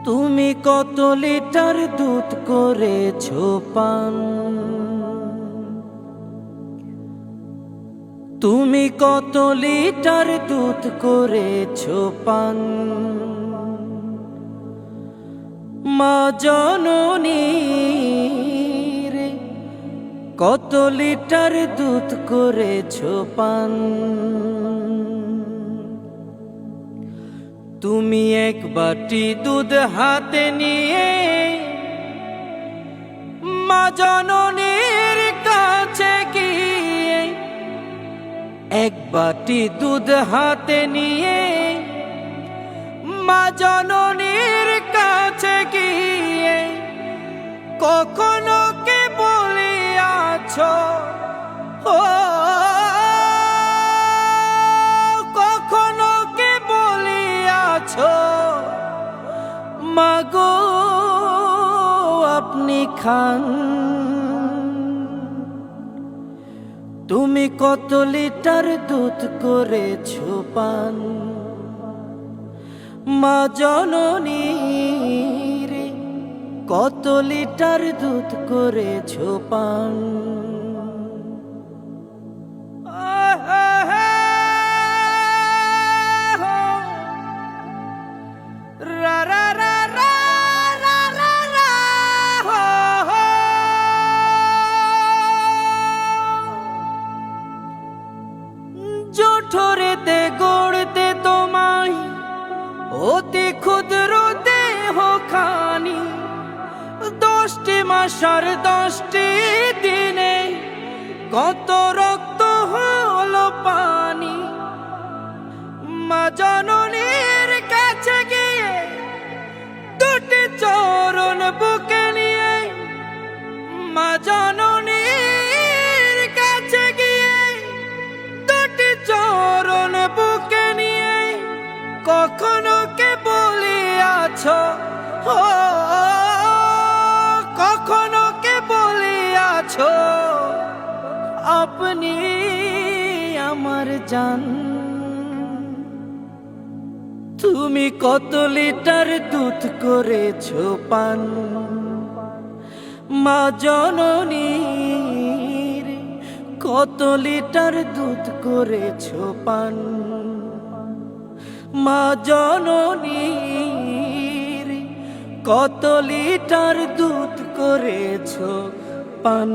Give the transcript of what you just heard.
তুমি কত লিটার দুধ করেছো পান? তুমি কত লিটার দুধ করেছো পান? মা জননী রে, কত লিটার দুধ করেছো পান? তুমি এক বাটি দুধ হাতে নিয়ে মা জননীর কাছে গিয়ে, এক বাটি দুধ হাতে নিয়ে মা জননীর কাছে গিয়ে কখনো কে বলিয়াছো ও, কখনো কে বলিয়াছো মাগো আপনি খান? তুমি কত লিটার দুধ করেছো পান? মা জননী রে, কত লিটার দুধ করেছো পান? জঠরেতে গড়তে তোমায় অতি ক্ষুদ্র দেহ খানি, 10টি মাস আর 10টি দিনে কত রক্ত হলো পানি। মা জননীর কাছে গিয়ে দুটি চরণ বুকে নিয়ে, মা জননীর কাছে গিয়ে দুটি চরণ বুকে নিয়ে কখনো কে বলিয়াছো ও, কখনো কে বলিয়াছো আপনি আমার জান? তুমি কত লিটার দুধ করেছো পান? মা জননী রে, কত লিটার দুধ করেছো পান? মা জননী রে, কত লিটার দুধ করেছো পান?